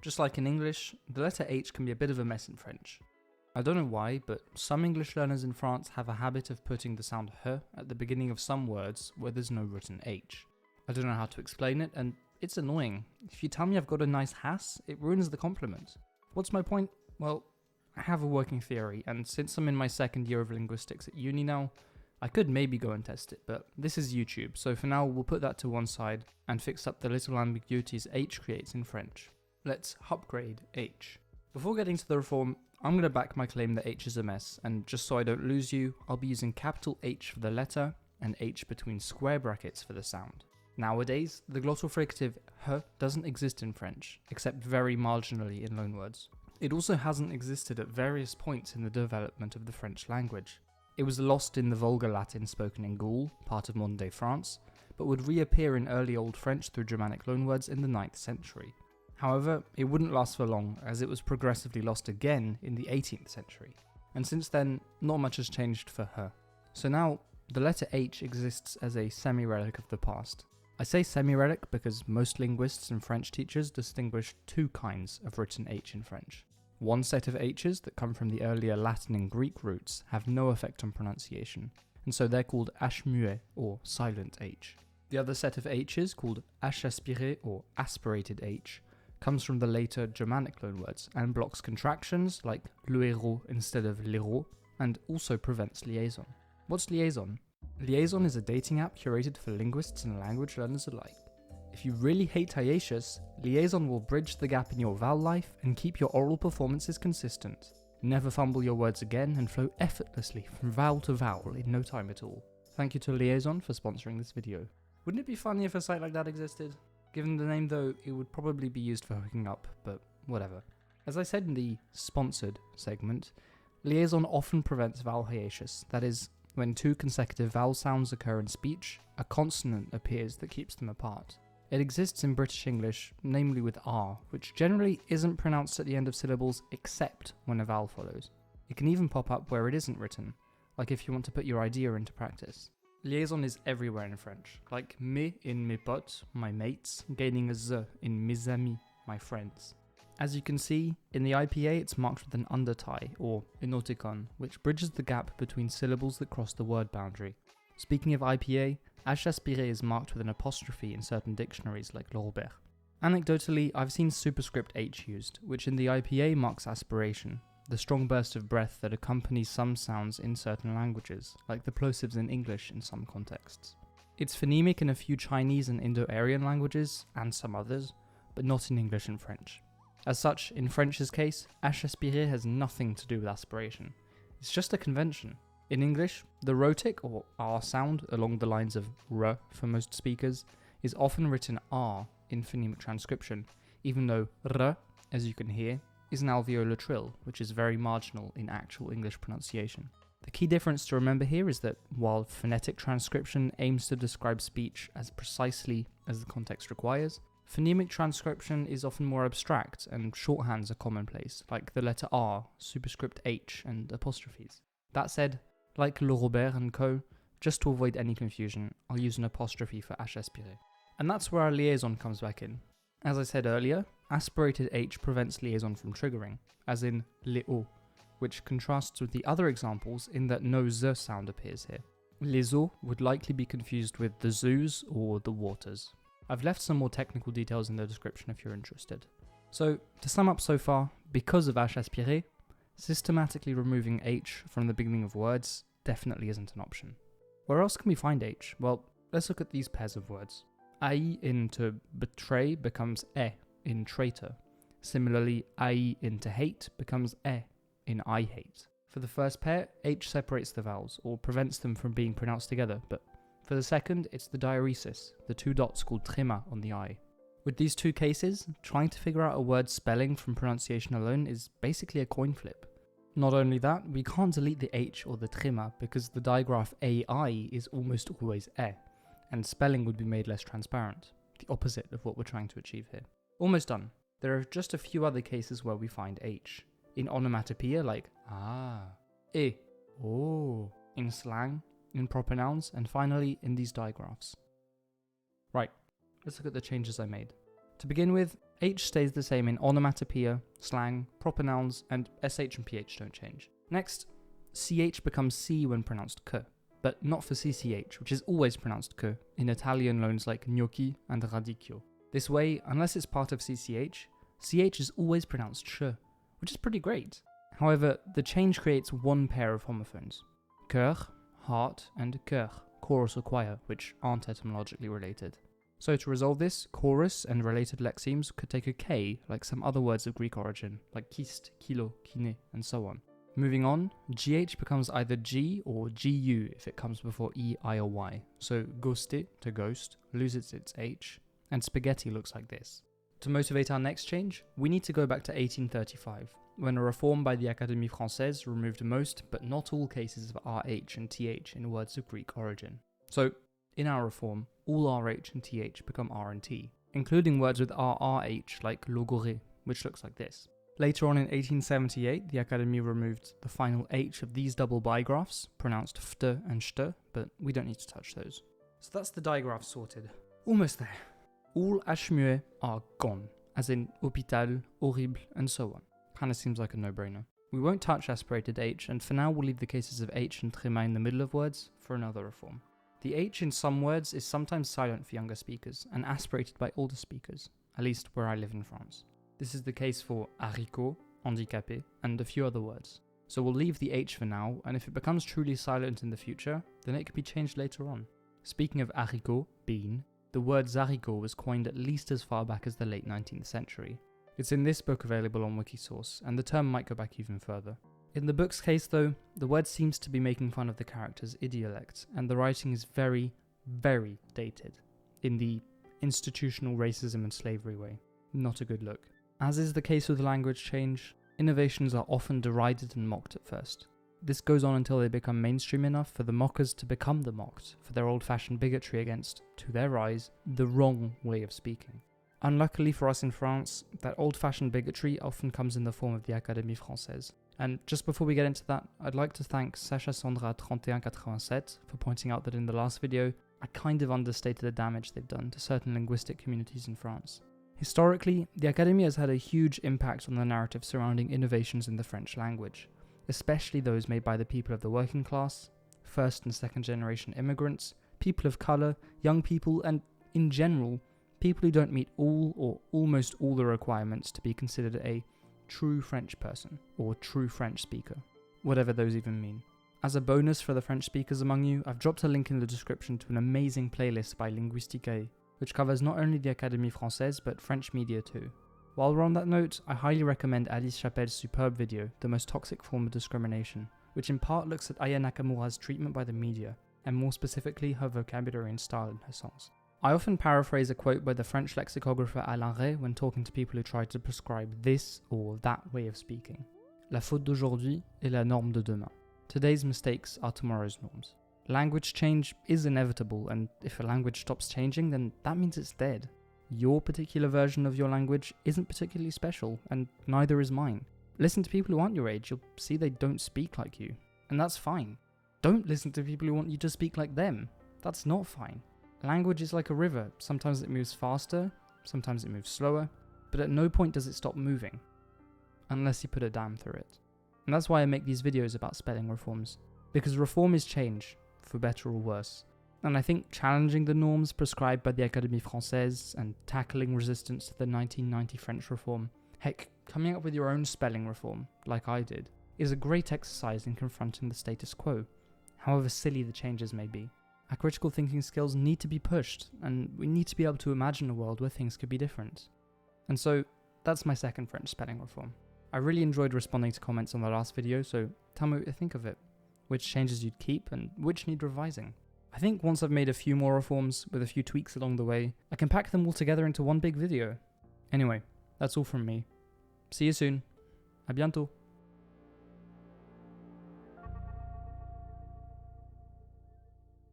Just like in English, the letter H can be a bit of a mess in French. I don't know why, but some English learners in France have a habit of putting the sound h at the beginning of some words where there's no written H. I don't know how to explain it, and it's annoying. If you tell me I've got a nice has, it ruins the compliment. What's my point? Well, I have a working theory, and since I'm in my second year of linguistics at uni now, I could maybe go and test it, but this is YouTube, so for now we'll put that to one side and fix up the little ambiguities H creates in French. Let's upgrade H. Before getting to the reform, I'm going to back my claim that H is a mess, and just so I don't lose you, I'll be using capital H for the letter and H between square brackets for the sound. Nowadays, the glottal fricative h doesn't exist in French, except very marginally in loanwords. It also hasn't existed at various points in the development of the French language. It was lost in the Vulgar Latin spoken in Gaul, part of modern-day France, but would reappear in early Old French through Germanic loanwords in the 9th century. However, it wouldn't last for long, as it was progressively lost again in the 18th century, and since then, not much has changed for her. So now, the letter H exists as a semi-relic of the past. I say semi-relic because most linguists and French teachers distinguish two kinds of written H in French. One set of H's that come from the earlier Latin and Greek roots have no effect on pronunciation, and so they're called H muet or silent H. The other set of H's, called H aspiré or aspirated H, comes from the later Germanic loanwords and blocks contractions like le héros instead of l'héros, and also prevents liaison. What's liaison? Liaison is a dating app curated for linguists and language learners alike. If you really hate hiatus, Liaison will bridge the gap in your vowel life and keep your oral performances consistent. Never fumble your words again and flow effortlessly from vowel to vowel in no time at all. Thank you to Liaison for sponsoring this video. Wouldn't it be funny if a site like that existed? Given the name though, it would probably be used for hooking up, but whatever. As I said in the sponsored segment, Liaison often prevents vowel hiatus, that is, when two consecutive vowel sounds occur in speech, a consonant appears that keeps them apart. It exists in British English, namely with R, which generally isn't pronounced at the end of syllables except when a vowel follows. It can even pop up where it isn't written, like if you want to put your idea into practice. Liaison is everywhere in French, like mes in mes potes, my mates, gaining a z in mes amis, my friends. As you can see, in the IPA it's marked with an undertie, or enoticon, which bridges the gap between syllables that cross the word boundary. Speaking of IPA, H aspiré is marked with an apostrophe in certain dictionaries like Laurent. Anecdotally, I've seen superscript H used, which in the IPA marks aspiration, the strong burst of breath that accompanies some sounds in certain languages, like the plosives in English in some contexts. It's phonemic in a few Chinese and Indo-Aryan languages, and some others, but not in English and French. As such, in French's case, H aspiré has nothing to do with aspiration. It's just a convention. In English, the rhotic or R sound along the lines of R for most speakers is often written R in phonemic transcription, even though R, as you can hear, is an alveolar trill, which is very marginal in actual English pronunciation. The key difference to remember here is that while phonetic transcription aims to describe speech as precisely as the context requires, phonemic transcription is often more abstract and shorthands are commonplace, like the letter R, superscript H, and apostrophes. That said, like Le Robert and co., just to avoid any confusion, I'll use an apostrophe for H aspiré. And that's where our liaison comes back in. As I said earlier, aspirated H prevents liaison from triggering, as in les eaux, which contrasts with the other examples in that no z sound appears here. Les eaux would likely be confused with the zoos or the waters. I've left some more technical details in the description if you're interested. So, to sum up so far, because of H aspiré, systematically removing H from the beginning of words definitely isn't an option. Where else can we find H? Well, let's look at these pairs of words. Ai into betray becomes in traitor. Similarly, ai into hate becomes in I hate. For the first pair, H separates the vowels, or prevents them from being pronounced together, but for the second, it's the diaeresis, the two dots called tréma on the I. With these two cases, trying to figure out a word's spelling from pronunciation alone is basically a coin flip. Not only that, we can't delete the H or the tréma because the digraph AI is almost always and spelling would be made less transparent, the opposite of what we're trying to achieve here. Almost done. There are just a few other cases where we find H. In onomatopoeia like oh, in slang, in proper nouns, and finally in these digraphs. Right, let's look at the changes I made. To begin with, H stays the same in onomatopoeia, slang, proper nouns, and SH and PH don't change. Next, CH becomes C when pronounced K, but not for CCH, which is always pronounced K in Italian loans like gnocchi and radicchio. This way, unless it's part of CCH, CH is always pronounced Sh, which is pretty great. However, the change creates one pair of homophones. Chœur, heart, and chœur, chorus or choir, which aren't etymologically related. So to resolve this, chorus and related lexemes could take a K like some other words of Greek origin, like kist, kilo, kine, and so on. Moving on, GH becomes either G or GU if it comes before E, I, or Y. So guste, to ghost, loses its H, and spaghetti looks like this. To motivate our next change, we need to go back to 1835, when a reform by the Académie Française removed most but not all cases of RH and TH in words of Greek origin. So, in our reform, all RH and TH become R and T, including words with RRH like logoré, which looks like this. Later on in 1878, the Académie removed the final H of these double bigraphs, pronounced fte and shte, but we don't need to touch those. So that's the digraph sorted. Almost there. All H muets are gone, as in hôpital, horrible, and so on. Kinda seems like a no-brainer. We won't touch aspirated H, and for now we'll leave the cases of H and tréma in the middle of words for another reform. The H in some words is sometimes silent for younger speakers, and aspirated by older speakers, at least where I live in France. This is the case for haricot, handicapé, and a few other words. So we'll leave the H for now, and if it becomes truly silent in the future, then it can be changed later on. Speaking of haricot, bean, the word zaricot was coined at least as far back as the late 19th century. It's in this book available on Wikisource, and the term might go back even further. In the book's case though, the word seems to be making fun of the character's idiolect, and the writing is very, very dated, in the institutional racism and slavery way. Not a good look. As is the case with language change, innovations are often derided and mocked at first. This goes on until they become mainstream enough for the mockers to become the mocked for their old-fashioned bigotry against, to their eyes, the wrong way of speaking. Unluckily for us in France, that old-fashioned bigotry often comes in the form of the Académie Française. And just before we get into that, I'd like to thank Sacha Sandra 3187 for pointing out that in the last video, I kind of understated the damage they've done to certain linguistic communities in France. Historically, the Académie has had a huge impact on the narrative surrounding innovations in the French language, especially those made by the people of the working class, first and second generation immigrants, people of colour, young people, and, in general, people who don't meet all or almost all the requirements to be considered a true French person, or true French speaker, whatever those even mean. As a bonus for the French speakers among you, I've dropped a link in the description to an amazing playlist by Linguisticae, which covers not only the Académie Française but French media too. While we're on that note, I highly recommend Alice Chapelle's superb video, The Most Toxic Form of Discrimination, which in part looks at Aya Nakamura's treatment by the media, and more specifically her vocabulary and style in her songs. I often paraphrase a quote by the French lexicographer Alain Rey when talking to people who try to prescribe this or that way of speaking. La faute d'aujourd'hui est la norme de demain. Today's mistakes are tomorrow's norms. Language change is inevitable, and if a language stops changing, then that means it's dead. Your particular version of your language isn't particularly special, and neither is mine. Listen to people who aren't your age, you'll see they don't speak like you, and that's fine. Don't listen to people who want you to speak like them. That's not fine. Language is like a river. Sometimes it moves faster, sometimes it moves slower, but at no point does it stop moving, unless you put a dam through it. And that's why I make these videos about spelling reforms, because reform is change, for better or worse. And I think challenging the norms prescribed by the Académie Française and tackling resistance to the 1990 French reform, heck, coming up with your own spelling reform, like I did, is a great exercise in confronting the status quo, however silly the changes may be. Our critical thinking skills need to be pushed, and we need to be able to imagine a world where things could be different. And so, that's my second French spelling reform. I really enjoyed responding to comments on the last video, so tell me what you think of it. Which changes you'd keep, and which need revising. I think once I've made a few more reforms, with a few tweaks along the way, I can pack them all together into one big video. Anyway, that's all from me. See you soon. À bientôt.